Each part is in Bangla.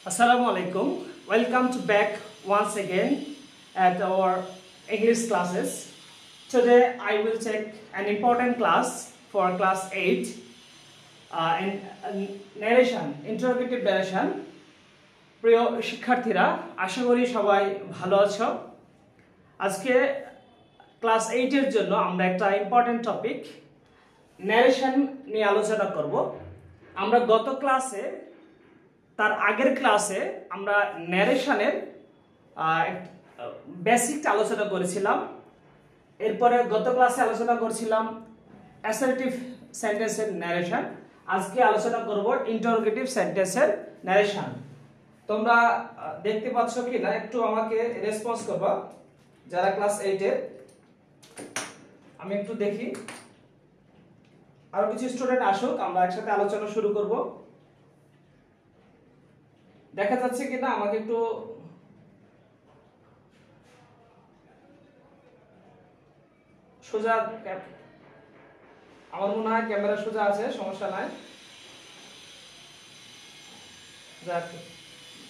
Assalamu alaikum. Welcome to back once again at our English classes. Today I will take an important class for class 8 narration, interrogative narration. প্রিয় শিক্ষার্থীরা, আশা করি সবাই ভালো আছো। আজকে ক্লাস 8 এর জন্য আমরা একটা ইম্পর্টেন্ট টপিক ন্যারেশন নিয়ে আলোচনা করব। আমরা গত ক্লাসে তার আগের ক্লাসে আমরা ন্যারেশনের বেসিক আলোচনা করেছিলাম। এরপরে গত ক্লাসে আলোচনা করেছিলাম অ্যাসার্টিভ সেন্টেন্সের ন্যারেশন। আজকে আলোচনা করব ইন্টারোগেটিভ সেন্টেন্সের ন্যারেশন। তোমরা দেখতে পাচ্ছ কি না, একটু আমাকে রেসপন্স করবা যারা ক্লাস 8 এর। আমি একটু দেখি আরো কিছু স্টুডেন্ট আসুক, আমরা একসাথে আলোচনা শুরু করব। দেখা যাচ্ছে কিনা আমাকে একটু সোজা, আমার মনে হয় ক্যামেরা সোজা আছে, সমস্যা নাই। যাক,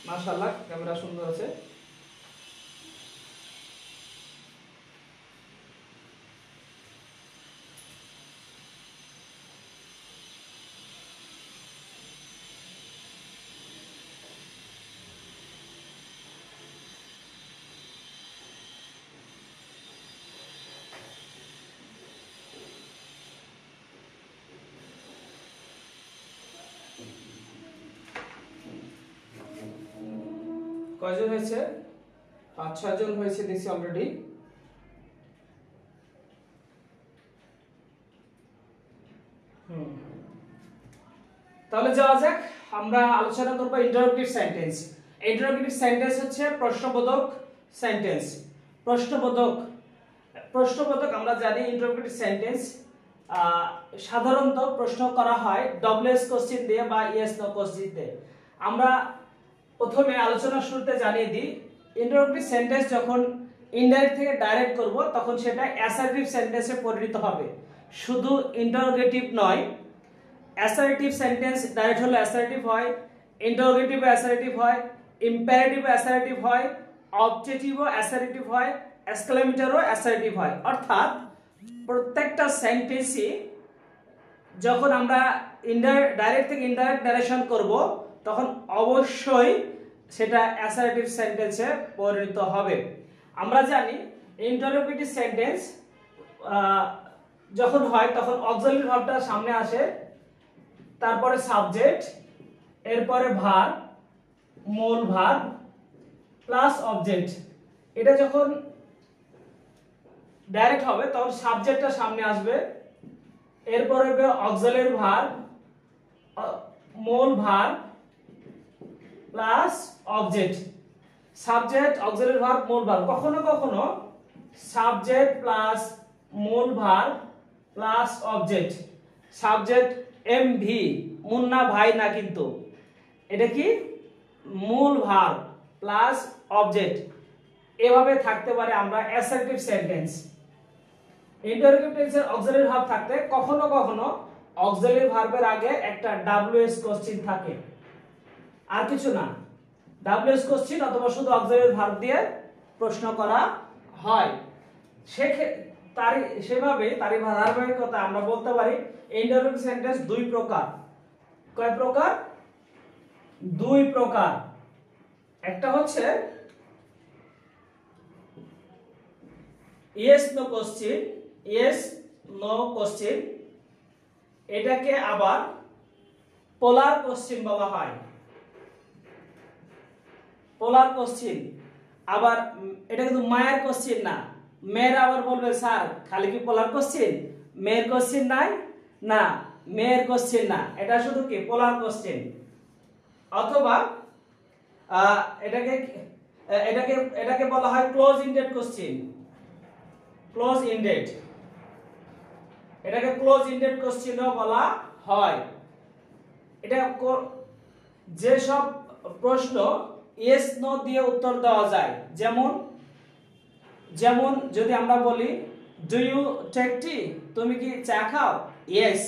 মাশাআল্লাহ ক্যামেরা সুন্দর আছে। কয়জন হয়েছে? 5-6 জন হয়েছে দেখছি অলরেডি। তাহলে যাওয়া যাক, আমরা আলোচনা করব ইন্টারোগেটিভ সেন্টেন্স। ইন্টারোগেটিভ সেন্টেন্স হচ্ছে প্রশ্নবোধক সেন্টেন্স। প্রশ্নবোধক আমরা জানি ইন্টারোগেটিভ সেন্টেন্স সাধারণত প্রশ্ন করা হয় ডবলএস কোশ্চেন দিয়ে বা ইয়েস নো কোশ্চেন দিয়ে। আমরা প্রথমে আলোচনা শুরুতে জানিয়ে দিই, ইন্টারোগেটিভ সেন্টেন্স যখন ইনডাইরেক্ট থেকে ডাইরেক্ট করব তখন সেটা অ্যাসার্টিভ সেন্টেন্সে পরিণত হবে। শুধু ইন্টারোগেটিভ নয়, অ্যাসার্টিভ সেন্টেন্স ডাইরেক্ট হলে অ্যাসার্টিভ হয়, ইন্টারোগেটিভ অ্যাসার্টিভ হয়, ইম্পারেটিভ অ্যাসার্টিভ হয়, অবজেক্টিভও অ্যাসার্টিভ হয়, এক্সক্লেমেটরও অ্যাসার্টিভ হয়। অর্থাৎ প্রত্যেকটা সেন্টেন্সই যখন আমরা ডাইরেক্ট থেকে ইনডাইরেক্ট নারেশন করব তখন অবশ্যই সেটা অ্যাসার্টিভ সেন্টেন্সে পরিণত হবে। আমরা জানি ইন্টারোগেটিভ সেন্টেন্স যখন হয় তখন অক্সিলারি ভার্বটা সামনে আসে, তারপরে সাবজেক্ট, এরপরে ভার্ব, মূল ভার্ব প্লাস অবজেক্ট। এটা যখন ডাইরেক্ট হবে তখন সাবজেক্টটা সামনে আসবে, এরপরে অক্সিলারি ভার্ব, মূল verb plus object. Subject, auxiliary verb, মূল ভার্ব। কখনো কখনো সাবজেক্ট প্লাস মূল verb plus object. Subject MV, Munna ভাই না, কিন্তু এটা কি মূল ভার্ব প্লাস অবজেক্ট। এভাবে থাকতে পারে আমরা অ্যাসার্টিভ সেন্টেন্স। ইন্টারোগেটিভ টেন্সের অক্সিলারি ভার্ব থাকতে কখনো কখনো অক্সিলারি ভার্বের আগে একটা ডব্লিউএস কোশ্চেন থাকে, আর কিছু না। ডব্লিউএস কোশ্চেন অথবা শুধু অক্সিলারি ভার্ব দিয়ে প্রশ্ন করা হয়। সেভাবে তারই ধারাবাহিকতা আমরা বলতে পারি ইন্টারোগেটিভ সেন্টেন্স দুই প্রকার। কয় প্রকার? দুই প্রকার। একটা হচ্ছে yes no question, yes no question. এটাকে আবার পোলার কোশ্চেন বলা হয়। Polar question. আবার এটা কিন্তু মায়ের কোশ্চেন না। মেয়ের আবার বলবে স্যার খালি কি পোলার কোশ্চেন, মেয়ের কোশ্চেন নাই? না, মেয়ের কোশ্চেন না, এটা শুধু কি পোলার কোশ্চেন। অথবা এটাকে এটাকে এটাকে বলা হয় close ended question. Close ended, এটাকে ক্লোজ ইন্ডেড কোশ্চেনও বলা হয়। এটা যে সব প্রশ্ন ইয়েস নো দিয়ে উত্তর দেওয়া যায়, যেমন যদি আমরা বলি ডু ইউ টেক টি, তুমি কি চা খাও? ইয়েস,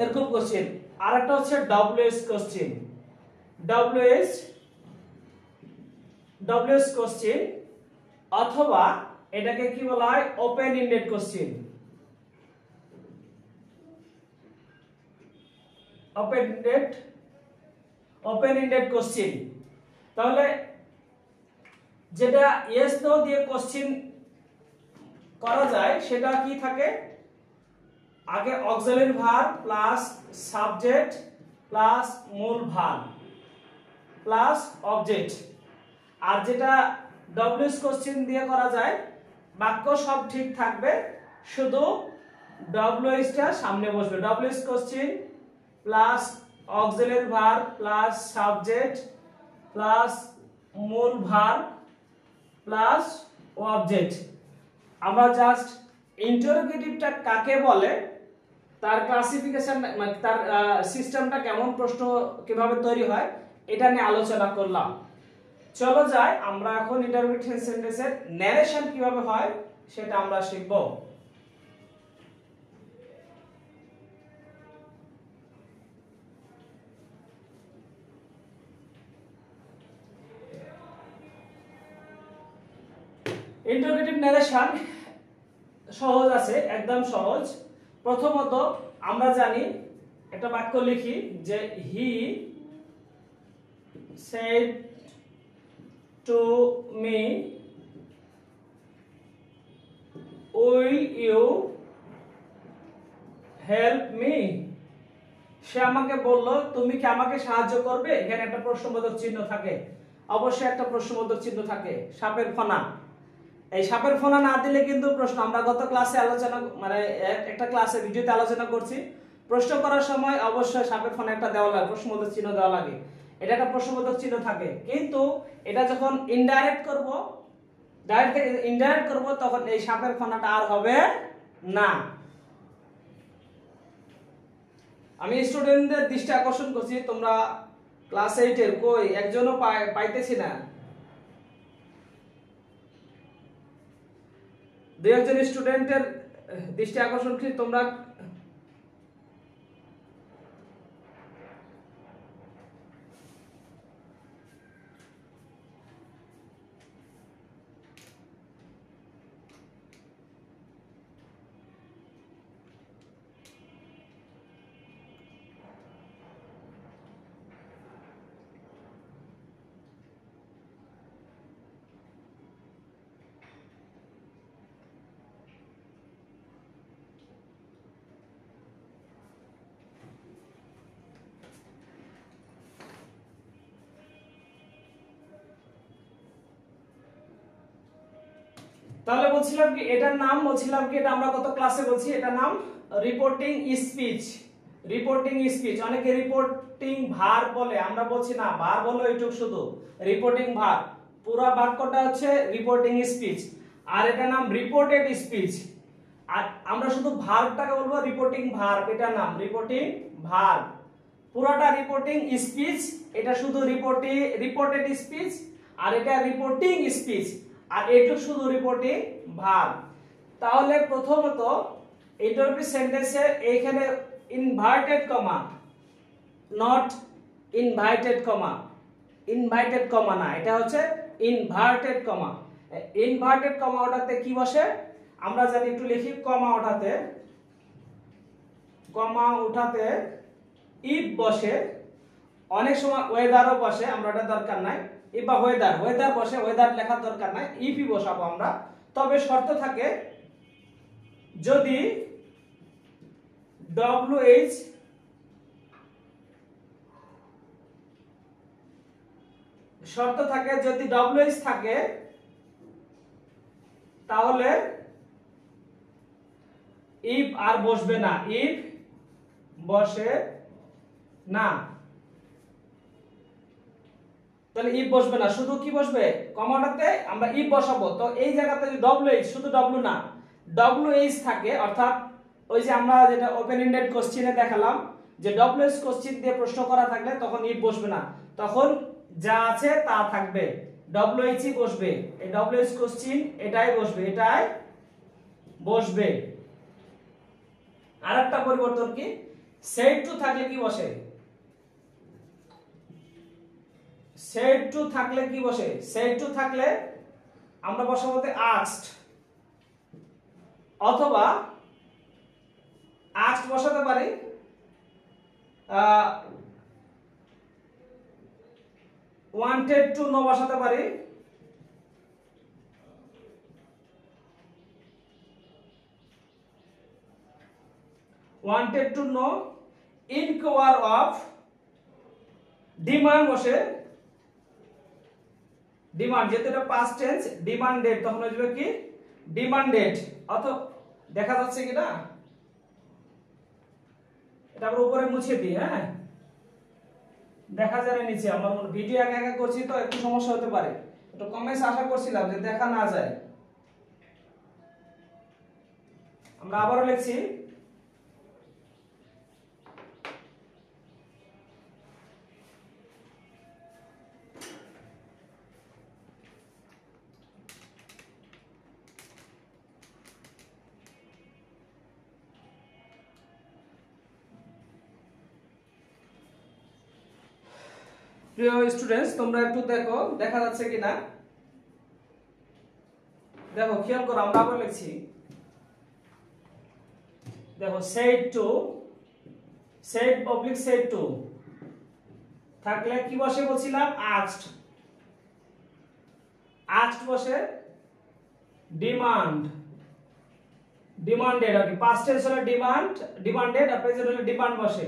এরকম কোশ্চেন। আরেকটা হচ্ছে ডব্লিউএস কোশ্চেন। ডব্লিউএইচ কোশ্চেন, অথবা এটাকে কি বলা হয় open ended question. Open ended question, তাহলে যেটা ইয়েস নো দিয়ে কোশ্চেন করা যায় সেটা কি থাকে, আগে auxiliary verb plus subject plus মূল ভার্ব প্লাস অবজেক্ট। আর যেটা ডব্লিউএস কোশ্চেন দিয়ে করা যায় বাক্য সব ঠিক থাকবে, শুধু ডব্লিউএস টা সামনে বসবে। WS question plus auxiliary verb plus subject plus মূল ভার্ব প্লাস অবজেক্ট। আমরা জাস্ট ইন্টারোগেটিভটা কাকে বলে, তার ক্লাসিফিকেশন মানে তার সিস্টেমটা কেমন, প্রশ্ন কিভাবে তৈরি হয়, এটা নিয়ে আলোচনা করলাম। চলো যাই আমরা এখন ইন্টারোগেটিভ সেন্টেন্সের ন্যারেশন কিভাবে হয় সেটা আমরা শিখব। ইন্টারোগেটিভ ন্যারেশন সহজ আছে, একদম সহজ। প্রথমত আমরা জানি একটা বাক্য লিখি যে হি said to me, will you help me? সে আমাকে বলল তুমি কি আমাকে সাহায্য করবে। এখানে একটা প্রশ্নবোধক চিহ্ন থাকে, অবশ্যই একটা প্রশ্নবোধক চিহ্ন থাকে, সাপের ফনা। এই সাপের ফনা না দিলে কিন্তু প্রশ্ন, আমরা গত ক্লাসে আলোচনা মানে একটা ক্লাসে ভিডিওতে আলোচনা করছি, প্রশ্ন করার সময় অবশ্যই সাপের ফনা একটা দেওয়া লাগে, প্রশ্নবোধক চিহ্ন দেওয়া লাগে, এটা একটা প্রশ্নবোধক চিহ্ন থাকে। কিন্তু এটা যখন ইনডাইরেক্ট করব, ডাইরেক্ট থেকে ইনডাইরেক্ট করব, তখন এই সাপের ফনাটা আর হবে না। আমি স্টুডেন্টদের দৃষ্টি আকর্ষণ করছি, তোমরা ক্লাস 8 এর কই একজনও পাইতেছি না। দুই একজন স্টুডেন্টের দৃষ্টি আকর্ষণ করছি, তোমরা তাহলে বলছিলাম কি এটার নাম, বলছিলাম কি এটা আমরা কত ক্লাসে বলছি, এটার নাম রিপোর্টিং স্পিচ। রিপোর্টিং স্পিচ, অনেকে রিপোর্টিং ভার্ব বলে, আমরা বলছি না ভার্ব হলো এইটুক শুধু, রিপোর্টিং ভার্ব, পুরো বাক্যটা হচ্ছে রিপোর্টিং স্পিচ। আর এটার নাম রিপোর্টেড স্পিচ। আর আমরা শুধু ভার্বটাকে বলবো রিপোর্টিং ভার্ব, এটার নাম রিপোর্টিং ভার্ব। পুরোটা রিপোর্টিং স্পিচ, এটা শুধু রিপোর্টেড স্পিচ, আর এটা রিপোর্টিং স্পিচ, আর এইটুকু শুধু রিপোর্টিং ভার্ব। তাহলে প্রথমত ইন্টারোগেটিভ সেন্টেন্সে এইখানে inverted comma, not invited comma, invited comma না, এটা হচ্ছে ইনভার্টেড কমা। ইনভার্টেড কমা ওঠাতে কি বসে আমরা জানি, একটু লিখি, কমা উঠাতে ইফ বসে, অনেক সময় ওয়েদারও বসে, আমরা ওটা দরকার নাই, বা ওয়েদার বসে, ওয়েদার লেখার দরকার নাই, ইফই বসাবো আমরা। তবে শর্ত থাকে যদি ডব্লিউএইচ থাকে তাহলে ইফ আর বসবে না, ইফ বসে না, তাহলে ইফ বসবে না, শুধু কি বসবে কমাটাতে আমরা ইফ বসাবো। তো এই জায়গাতে ডব্লিউএইচ, শুধু ডব্লিউ না, ডব্লিউএইচ থাকে, অর্থাৎ ওই যে আমরা যেটা ওপেন এন্ডেড কোশ্চেনে দেখালাম যে ডব্লিউএইচ কোশ্চেন দিয়ে প্রশ্ন করা থাকলে তখন ইফ বসবে না, তখন যা আছে তা থাকবে, ডব্লিউএইচই বসবে। এই ডব্লিউএইচ কোশ্চেন এটাই বসবে। আরেকটা পরিবর্তন কি, সেড টু থাকলে কি বসে, said to থাকলে কি বসে? said to থাকলে আমরা বসাবো asked, অথবা asked বসাতে পারি, wanted to know বসাতে পারি, wanted to know, inquire of, demand বসে, ডিমান্ড যেহেতু এটা পাস্ট টেন্স, ডিমান্ডেড তখন হয়ে যাবে কি ডিমান্ডেড। অত দেখা যাচ্ছে কি না? এটা আমরা উপরে মুছে দিই, হ্যাঁ দেখা যায় না নিচে, আমার ভিডিও একা একা করছি তো একটু সমস্যা হতে পারে, একটু কমেন্টস আশা করছিলাম যে দেখা না যায়। আমরা আবারও লিখছি, প্রিয় স্টুডেন্টস তোমরা একটু দেখো দেখা যাচ্ছে কিনা, দেখো খেয়াল করো, আমরা আবার লিখছি, দেখো said to, said oblique said to থাকলে কি বসে বলছিলাম asked, asked বসে demand, demanded, আর কি past tense হলে demand, demanded, আর present হলে demand বসে,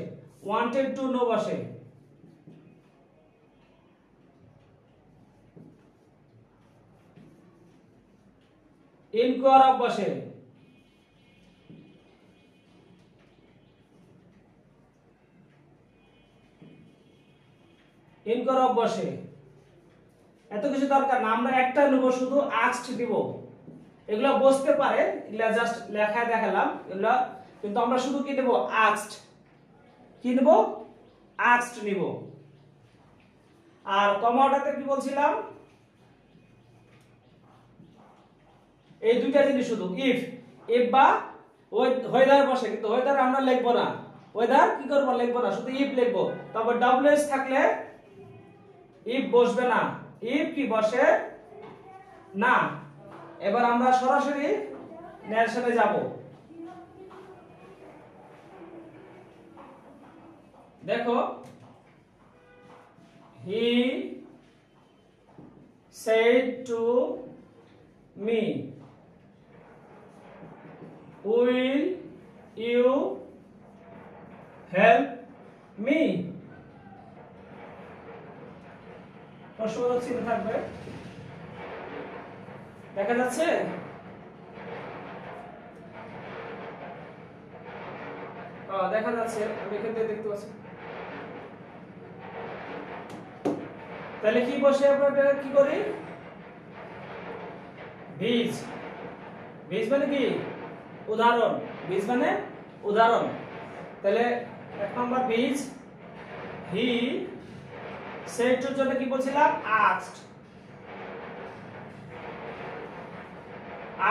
wanted to know বসে, inquire of বসে, inquire of বসে। এত কিছু দরকার না, আমরা একটা নেব শুধু asked দিব, এগুলা বসতে পারে, এগুলা জাস্ট লেখায় দেখালাম এগুলা, কিন্তু আমরা শুধু কি নেব asked, কি নেব asked নিব। আর কমাটাতে কি বলছিলাম, এই দুইটা জিনিস শুধু if বা ওয়েদার বসে, কিন্তু ওয়েদার আমরা লিখব না, ওয়েদার কি করব লিখব না, শুধু if লিখব। তারপর ডব্লিউএস থাকলে if বসবে না, if কি বসে না। এবার আমরা সরাসরি ন্যারেশনে যাব, দেখো he said to me, will you help me? প্রশ্নবোধক চিহ্ন থাকবে, দেখা যাচ্ছে? দেখা যাচ্ছে, আমি এখান থেকে দেখতে পাচ্ছি। তাহলে কি বসে আমরা কি করি, বীজ, বীজ মানে কি উদাহরণ, বীজ মানে উদাহরণ। তাহলে এক নম্বর বীজ, হি said to জন্য কি বলছিলাম asked,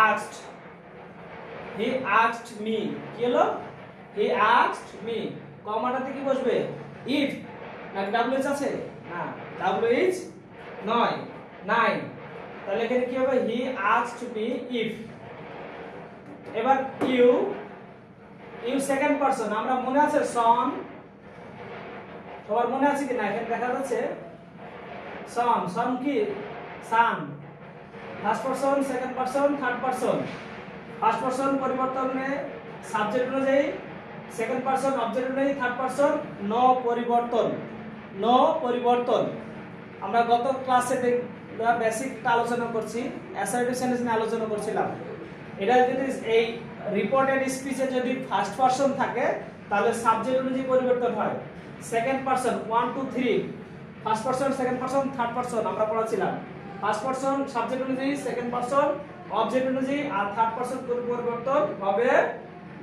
asked, he asked me, কি হলো he asked me, কমাটাতে কি বসবে if, নাকি wh আছে না, wh নয়, নাই, তাহলে এখানে কি হবে he asked me if। এবার you, you সেকেন্ড পারসন, আমরা মনে আছে সন, সবার মনে আছে কি না, এখানে দেখা যাচ্ছে সন, সন কি sun, first person, second person, third person. First person পরিবর্তনে সাবজেক্ট অনুযায়ী, সেকেন্ড পারসন অবজেক্ট অনুযায়ী, থার্ড পারসন নো পরিবর্তন, নো পরিবর্তন। আমরা গত ক্লাসে বেসিক আলোচনা করছি, অ্যাসার্টিভ সেন্টেন্স নিয়ে আলোচনা করছিলাম। এটা যদি এই রিপোর্টেড স্পিচে যদি ফার্স্ট পারসন থাকে তাহলে সাবজেক্ট অনুযায়ী পরিবর্তন হয়। Second person 1 2 3, first person, second person, third person আমরা পড়াছিলাম। ফার্স্ট পারসন সাবজেক্ট অনুযায়ী, সেকেন্ড পারসন অবজেক্ট অনুযায়ী, আর থার্ড পারসন পরিবর্তন হবে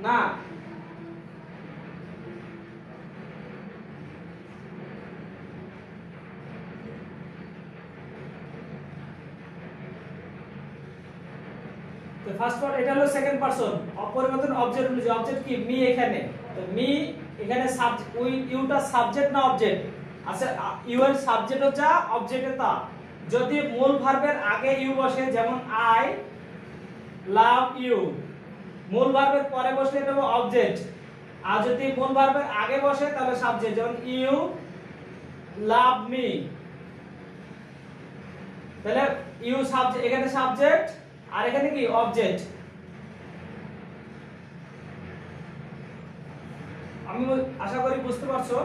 না। তো ফার্স্ট পার্ট এটা হলো সেকেন্ড পারসন, অপরিবর্তন অবজেক্ট অনুযায়ী, অবজেক্ট কি মি, এখানে তো মি, এখানে সাবজেক্ট, ইউটা সাবজেক্ট না অবজেক্ট, আচ্ছা ইউ এর সাবজেক্ট যা অবজেক্টে তা। যদি মূল ভার্বের আগে ইউ বসে, যেমন আই লাভ ইউ, মূল ভার্বের পরে বসলে এটা হবে অবজেক্ট। আর যদি মূল ভার্বের আগে বসে তাহলে সাবজেক্ট, যেমন ইউ লাভ মি, তাহলে ইউ সাবজেক্ট, এখানে সাবজেক্ট আর এখানে কি অবজেক্ট। আমি আশা করি বুঝতে পারছো।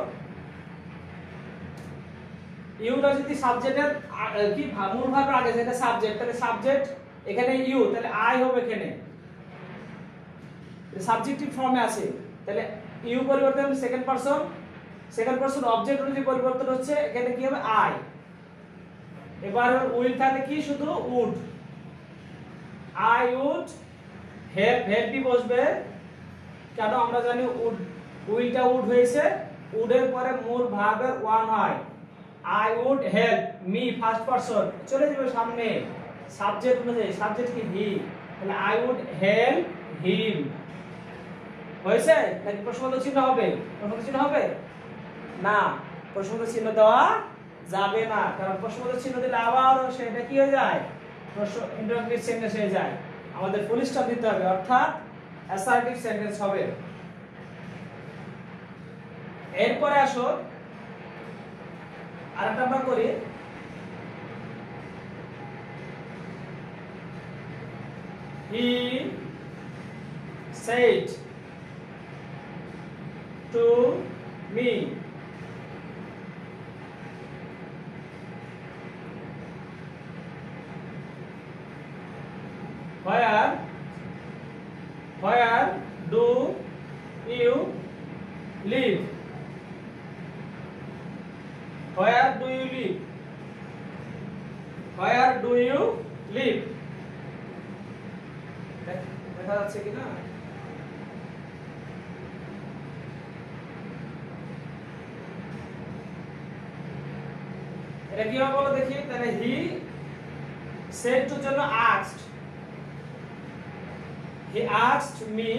ইউটা যদি সাবজেক্টের কি মূল ভার্বের আগে যেটা সাবজেক্ট, তাহলে সাবজেক্ট এখানে ইউ, তাহলে আই হবে এখানে, সাবজেক্টিভ ফর্মে আছে। তাহলে ইউ পরিবর্তন সেকেন্ড পারসন অবজেক্ট অনুযায়ী পরিবর্তন হচ্ছে, এখানে কি হবে আই। এবার উইল থাকলে কি শুধু উড, আই উড হেল্প, হেল্পই বসবে। কেন আমরা জানি উড, উইলটা উড হয়েছে, উডের পরে মূল ভার্বের ওয়ান হয়। I would help me first person চলে যাবে সামনে সাবজেক্ট অনুযায়ী, সাবজেক্ট কি হি, তাহলে আই উড হেল্প হিম। হয়েছে নাকি প্রশ্নবোধক চিহ্ন হবে? প্রশ্নবোধক চিহ্ন হবে না, প্রশ্নবোধক চিহ্ন দেওয়া যাবে না, কারণ প্রশ্নবোধক চিহ্ন দিলে আবার সেটা কি হয়ে যায়, প্রশ্ন ইন্টারোগেটিভ সেন্টেন্স হয়ে যায়। আমাদের ফুল স্টপ দিতে হবে, অর্থাৎ অ্যাসার্টিভ সেন্টেন্স হবে। এরপরে আসো আরেকটা আমরা করি, হি said to me, where do you live, where do you live, where do you live, দেখা যাচ্ছে কি না? এটা কি হবে বলো দেখি। তাহলে হি said to জন্য asked, he asked me,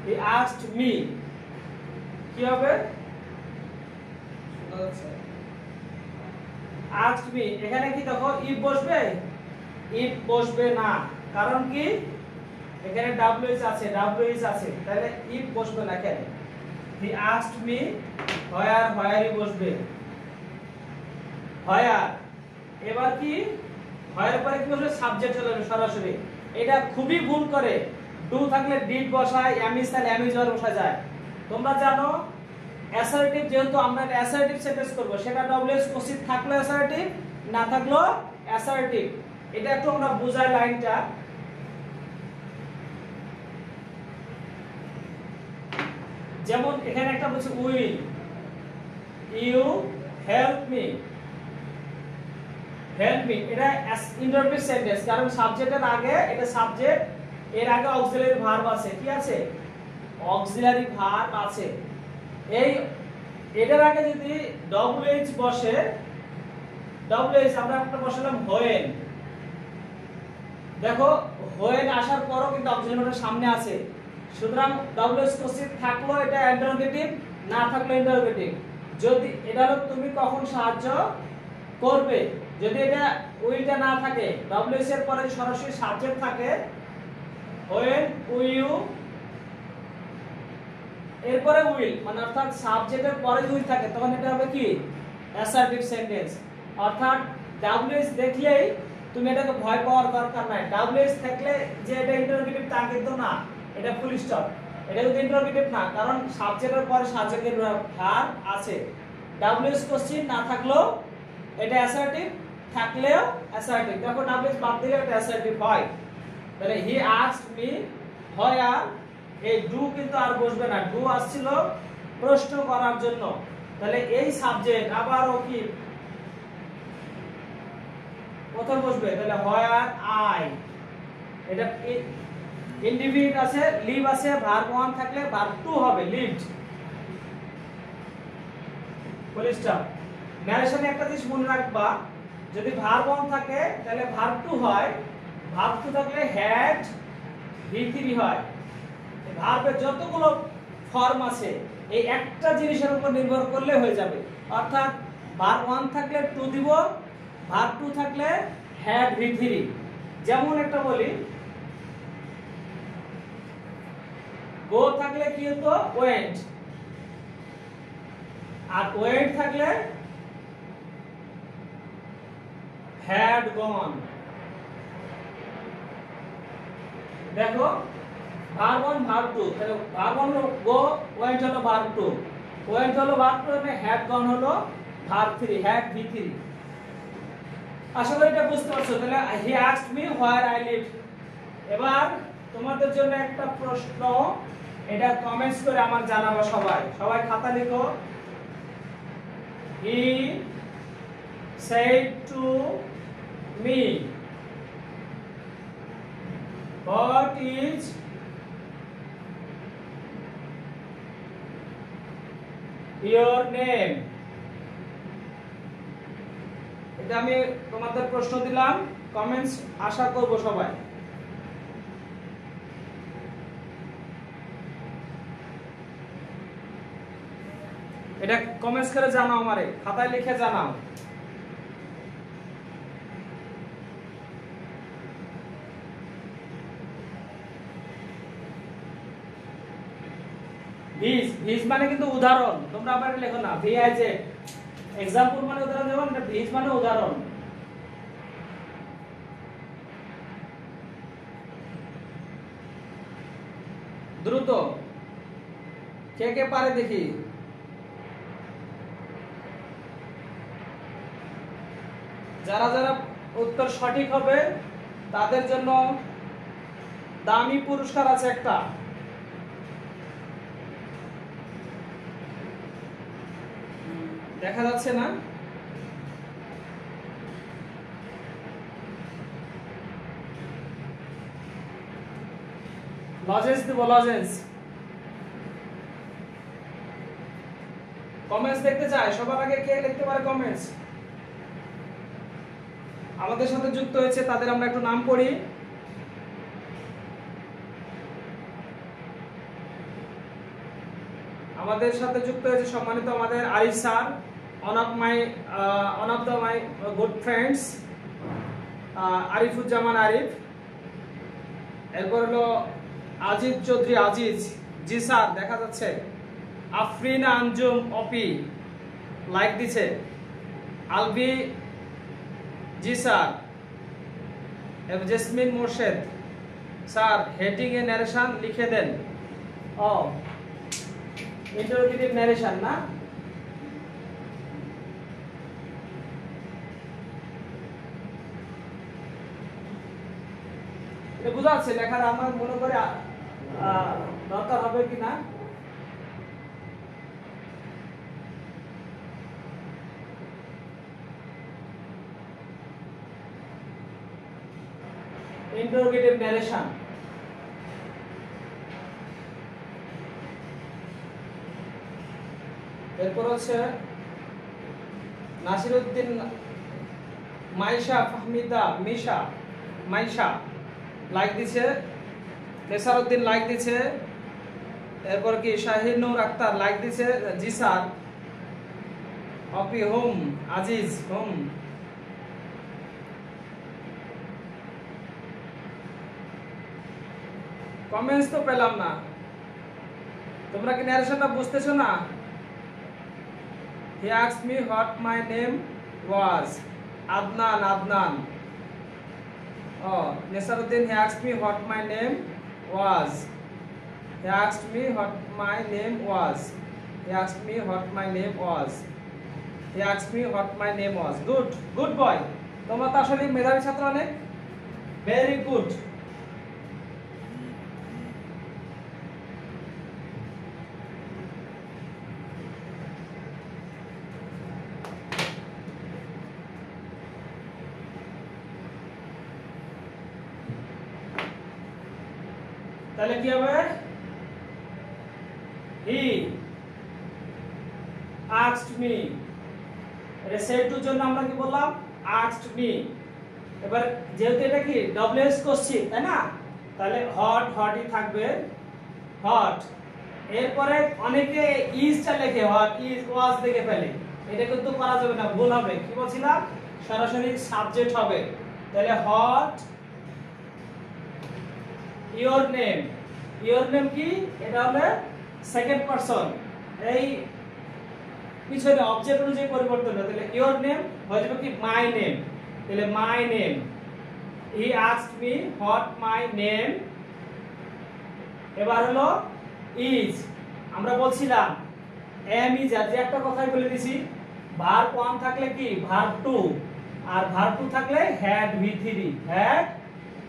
he asked me কি হবে? asked me, এখানে কি দেখো if বসবে? if বসবে না, কারণ কি এখানে wh আছে, wh আছে, তাহলে if বসবে না কেন? he asked me where, where বসবে where। এবার কি where পরে কি বসবে? সাবজেক্ট চলে যাবে সরাসরি। এটা খুবই ভুল করে, ডু থাকলে ডিড বসায়, এমইজ থাকলে এমইজ বসা যায়। তোমরা জানো অ্যাসার্টিভ, যেহেতু আমরা একটা অ্যাসার্টিভ সেন্টেন্স করব, সেটা ডব্লিউএস কোসিভ থাকলে অ্যাসার্টিভ, না থাকলেও অ্যাসার্টিভ। এটা একটু আমরা বুঝাই লাইনটা। যেমন এখানে একটা বলছে will you help me, help me, এটা ইন্টারোগেটিভ সেন্টেন্স, কারণ সাবজেক্টের আগে, এটা সাবজেক্ট, এর আগে অক্সিলারি ভার্ব আছে, কি আছে? অক্সিলারি ভার্ব আছে। এই এটার আগে যদি ডব্লিউএইচ বসে, ডব্লিউএইচ আমরা একটা বসালাম হোয়েন, দেখো হোয়েন আসার পরও কিন্তু অক্সিলারি ভার্বের সামনে আছে, সুতরাং ডব্লিউএইচ কোসিভ থাকলো এটা ইন্টারোগেটিভ, না থাকলো ইন্টারোগেটিভ। যদি এটা হলো তুমি কখন সাহায্য করবে, যদি এটা উইলটা না থাকে, ডব্লিউএইচ এর পরে সরাসরি সাবজেক্ট থাকে, when will you, এরপরে উইল, মানে অর্থাৎ সাবজেক্টের পরে উইল থাকে, তখন এটা হবে কি অ্যাসার্টিভ সেন্টেন্স। অর্থাৎ ডব্লিউএইচ দেখলেই তুমি এটাকে ভয় পাওয়ার দরকার নাই, ডব্লিউএইচ থাকলে যে এটা ইন্টারোগেটিভ তা কিন্তু না, এটা ফুল স্টপ। এটা কিন্তু ইন্টারোগেটিভ না, কারণ সাবজেক্টের পরে সাবজেক্টের ভার্ব আছে। ডব্লিউএইচ কোশ্চেন না থাকলেও এটা অ্যাসার্টিভ, থাকলেও অ্যাসার্টিভ। দেখো ডব্লিউএইচ বাদ দিলে এটা অ্যাসার্টিভ হয়। তাহলে হি আস্কড মি হোয়ার, এই ডু কিন্তু আর বসবে না, ডু আসছিল প্রশ্ন করার জন্য, তাহলে এই সাবজেক্ট আবারও কি প্রথম বসবে, তাহলে হোয়ার আই, এটা ইন্ডিভিড আছে, লিভ আছে, ভার্ব 1 থাকলে ভার্ব 2 হবে লিভড, ফুল স্টপ। ন্যারেশনে একটা জিনিস মনে রাখবা, যদি ভার্ব 1 থাকে তাহলে ভার্ব 2 হয়, ভার্ব 2 থাকলে হ্যাড V3 হয়। ভার্বের যতগুলো ফর্ম আছে, এই একটা জিনিসের উপর নির্ভর করলে হয়ে যাবে। অর্থাৎ ভার্ব 1 থাকলে টু দিব, ভার্ব 2 থাকলে হ্যাড V3। যেমন একটা বলি, গো থাকলে কি হতো ওয়েন্ট, আর ওয়েন্ট থাকলে হ্যাড গন। দেখো ভার্ব 1 ভার্ব 2, তাহলে ভার্ব 1 হলো গো, ওয়েন্ট হলো ভার্ব 2, ওয়েন্ট হলো ভার্ব 2 এবং হ্যাড গন হলো ভার্ব 3, হ্যাড V3। আশা করি এটা বুঝতে পারছো। তাহলে he asked me where I live. এবার তোমাদের জন্য একটা প্রশ্ন, এটা কমেন্টস করে আমার জানাবো। সবাই সবাই খাতা লিখো। হি said to me, what is your name? এটা আমি তোমাদের প্রশ্ন দিলাম, কমেন্টস আশা করব সবাই। এটা কমেন্টস করে জানাও, আমারে খাতায় লিখে জানাও। ভিজ, ভিজ মানে কিন্তু উদাহরণ, তোমরা আবার লেখো না ভি আই জে। एग्जांपल মানে উদাহরণ, যেমন এটা ভিজ মানে উদাহরণ। দ্রুত কে কে পারে দেখি। যারা যারা উত্তর সঠিক হবে তাদের জন্য দামি পুরস্কার আছে একটা। দেখা যাচ্ছে না? লজেন্স দিব, লজেন্স। কমেন্টস দেখতে চাই সবার আগে, কে লিখতে পারে কমেন্টস। আমাদের সাথে যুক্ত হয়েছে তাদের আমরা একটু নাম পড়ি। আমাদের সাথে যুক্ত হয়েছে সম্মানিত আমাদের Arif sir, one of my good friends, Arifuzzaman Arif. এরপর হলো আজিজ চৌধুরী আজিজ, জি স্যার দেখা যাচ্ছে। আফরিনা আঞ্জুম অপি লাইক দিছে। Albi ji sir. Jesmin Morshed sir heading এ ন্যারেশন লিখে দেন। ও ইন্টারোগেটিভ ন্যারেশন না? এটা বুঝা যাচ্ছে লেখার, আমার মনে করে দরকার হবে কিনা। Interrogative narration. এরপর হচ্ছে নাসিরউদ্দিন, মাইশা ফাহমিদা, মিশা, মাইশা লাইক দিছে। নেসারউদ্দিন লাইক দিছে। এরপর কি শাহিনুর আক্তার লাইক দিছে, জি স্যার। অপি হোম, আজিজ হোম। কমেন্টস তো পেলাম না, তোমরা কি ন্যারেশনটা বুঝতেছো না? He asked me what my name was. Adnan, Adnan. Oh, Nesaruddin, he asked me what my name was. He asked me what my name was. He asked me what my name was. He asked me what my name was. Good, good boy. তোমরা তো আসলে মেধাবী ছাত্র অনেক। Very good. তাহলে কি হবে? He asked me। এটা said to জন্য আমরা কি বললাম? asked me। এবার যেহেতু এটা কি ডব্লিউএস কোশ্চেন, তাই না? তাহলে হট হটই থাকবে। হট এরপরে অনেকে ইজটা লেখে হোয়াট ইজ ওয়াজ দেখে ফেলে, এটা কিন্তু করা যাবে না, ভুল হবে। কি বলছিলাম, সরাসরি সাবজেক্ট হবে। তাহলে what your name, your name কি, এটা হলো সেকেন্ড পারসন, এই পিছনে অবজেক্ট অনুযায়ী পরিবর্তন হবে। তাহলে ইওর নেম হয়ে যাবে কি মাই নেম, তাহলে my name, he asked me what my name. এবার হলো ইজ, আমরা বলছিলাম এম ইজ, আর যে একটা কথাই বলে দিছি, ভার্ব 1 থাকলে কি ভার্ব 2, আর ভার্ব 2 থাকলে হ্যাড ভি3, হ্যাড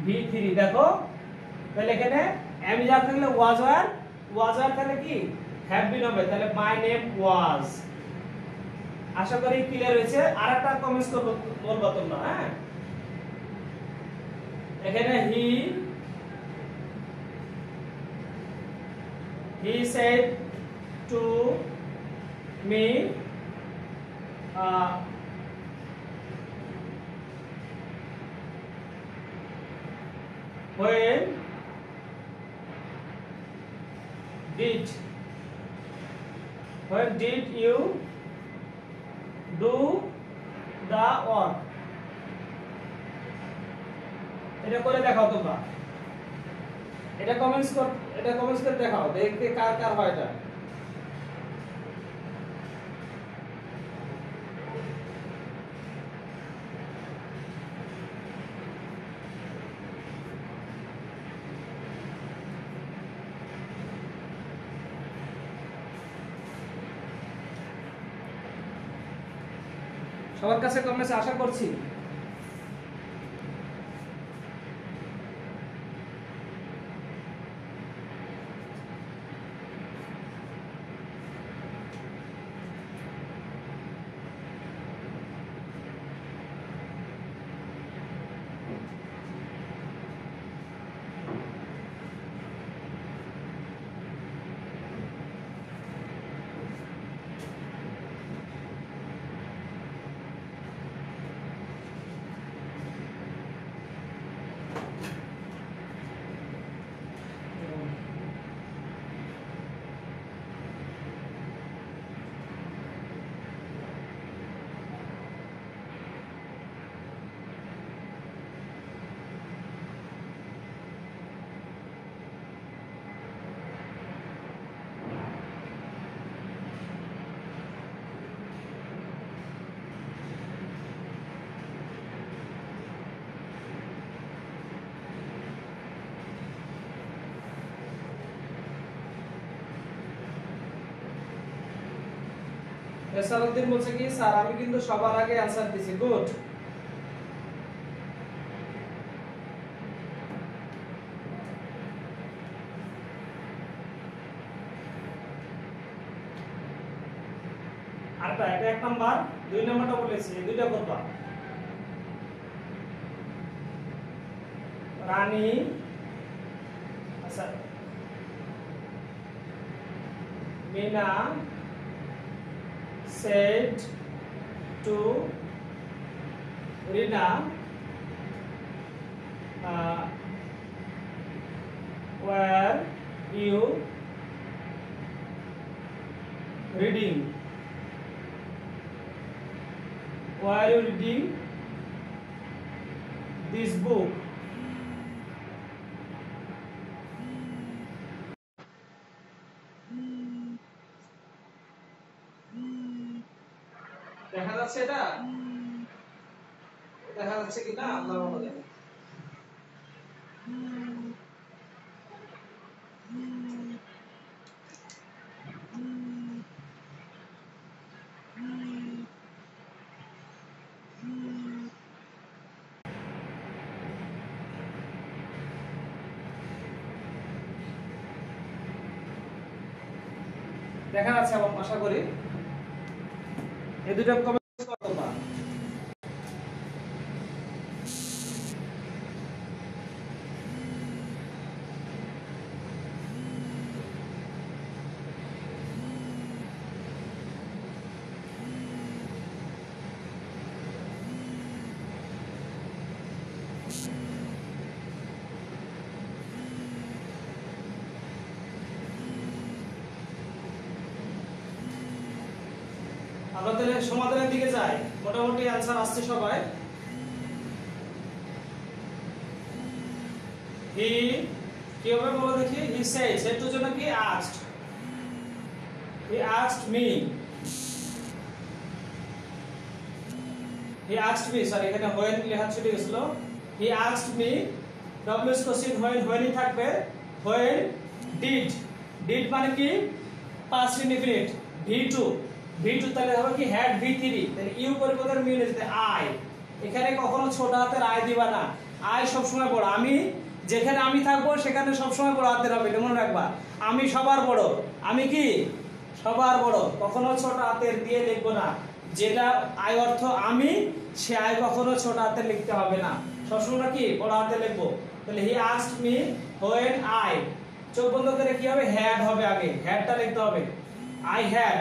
ভি3। দেখো তাহলে এখানে এম ইজ আর থাকলে ওয়াজ ওয়্যার, ওয়াজ ওয়্যার থাকলে কি হ্যাভ বিন হবে, তাহলে মাই নেম ওয়াজ। আশা করি ক্লিয়ার হয়েছে। আরেকটা কমেন্টস করব, বলবো তোমরা, হ্যাঁ। এখানে he said to me when did you do the work? এটা করে দেখাও তোমরা, এটা কমেন্টস করে দেখাও, দেখতে কার কার হয় এটা। সবার কাছে কমেন্টস আশা করছি। এসারউদ্দিন বলছে কি স্যার আমি কিন্তু সবার আগে অ্যানসার দিছি, গুড। আরটা এটা এক নাম্বার, দুই নাম্বারটা বলেছি, এই দুইটা করবা। রানী, আচ্ছা Mina said to Rina were you reading this book? দেখা যাচ্ছে, এটা দেখা যাচ্ছে কিনা আল্লাহ ভালো জানে। দেখা যাচ্ছে আমার আশা করি। এই দুটো কমেন্টস করো তোমরা। আমরা তাহলে সমাধানের দিকে যাই, মোটামুটি অ্যান্সার আসছে সবাই। হি কি হবে বলো দেখি। হি সেড, সেটার জন্য কি asked, he asked me, he asked me, sorry এখানে when লেখা ছুটে গেছিল। He asked me, WS question when ই থাকবে। when did, did মানে কি past indefinite, v2, v2 তাহলে হবে কি had v3, তাহলে ইউ পরিবর্তন মিল যেতে আই, এখানে কখনো ছোট হাতের আই দিবা না, আই সব সময় বড়। আমি যেখানে আমি থাকবো সেখানে সব সময় বড় হাতের হবে, মনে রাখবা। আমি সবার বড়, আমি কি সবার বড়, কখনো ছোট হাতের দিয়ে লিখবো না। যেটা আই অর্থ আমি, সে আই কখনো ছোট হাতে লিখতে হবে না, সবসময় কি বড় হাতে লিখবো। তাহলে he asked me when I, চোখ বন্ধ করে কি হবে হ্যাড হবে, আগে হ্যাডটা লিখতে হবে। আই হ্যাড,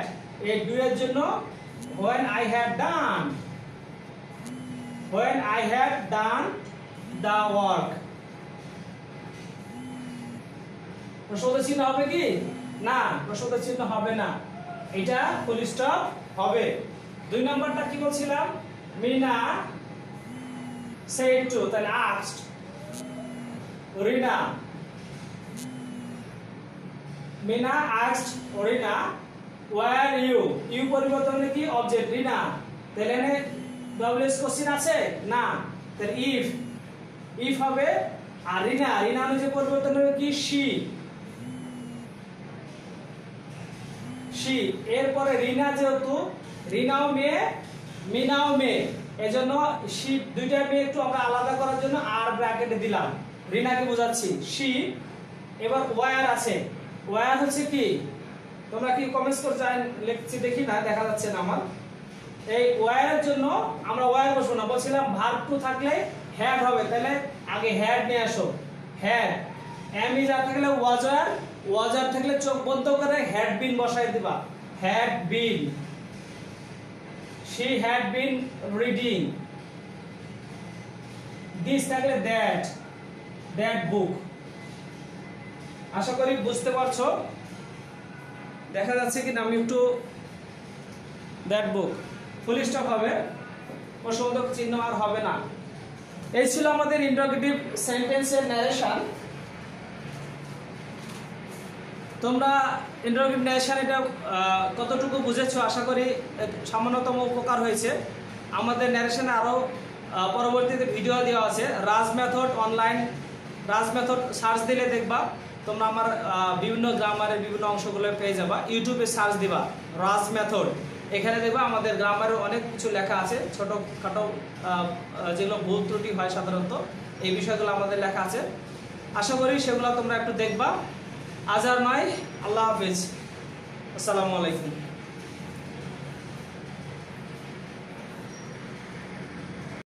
এই দুইয়ের জন্য when I had done, when I had done the work, প্রশ্নবোধক চিহ্ন হবে কি না, প্রশ্নবোধক চিহ্ন হবে না, এটা ফুল স্টপ হবে। 2 নম্বরটা কি বলছিলাম, মিনা said to, তাহলে asked, Rina, Mina asked Rina where you, you পরিবর্তনে কি অবজেক্ট রিনা, তাহলে এখানে ডব্লিউএস কোশ্চেন আছে না, তাহলে ইফ হবে। আর রিনা, রিনা অনুযায়ী পরিবর্তন হবে কি she, she, এরপরে রিনা যেহেতু রিনাও মেয়ে মিনাও মেয়ে, এজন্য she দুইটা মেয়ে একটু আমরা আলাদা করার জন্য আর ব্র্যাকেটে দিলাম, রিনাকে বোঝাচ্ছি she। এবার ওয়্যার আছে, ওয়্যার হচ্ছে কি, তোমরা কি কমেন্টস করে যাই লিখছি দেখি না, দেখা যাচ্ছে না আমার। এই ওয়্যারের জন্য আমরা ওয়্যার বসবো না, বলছিলাম ভার্ব টু থাকলে হ্যাড হবে, তাহলে আগে হ্যাড নিয়ে আসো, হ্যাড। এম ইজ আর থাকলে ওয়াজার, ওয়াজার থাকলে চোখ বন্ধ করে হ্যাড বিন বসাই দিবা, had been. she had been reading, this থাকলে that book। আশা করি বুঝতে পারছো, দেখা যাচ্ছে কি না, আমি একটু that book, ফুল স্টপ হবে, প্রশ্নবোধক চিহ্ন আর হবে না। এই ছিল আমাদের ইন্টারোগেটিভ সেন্টেন্সের ন্যারেশন। তোমরা ইন্টারোগেটিভ ন্যারেশন এটা কতটুকু বুঝেছো, আশা করি সামান্যতম উপকার হয়েছে। আমাদের ন্যারেশনে আরও পরবর্তীতে ভিডিও দেওয়া আছে, রাজ মেথড অনলাইন, রাজ মেথড সার্চ দিলে দেখবা তোমরা আমার বিভিন্ন গ্রামারের বিভিন্ন অংশগুলো পেয়ে যাবা। ইউটিউবে সার্চ দিবা রাজ মেথড, এখানে দেখবা আমাদের গ্রামারের অনেক কিছু লেখা আছে, ছোটখাটো যেগুলো ভুল ত্রুটি হয় সাধারণত, এই বিষয়গুলো আমাদের লেখা আছে। আশা করি সেগুলো তোমরা একটু দেখবা। আজ আর নয়, আল্লাহ হাফেজ, আসসালামু আলাইকুম।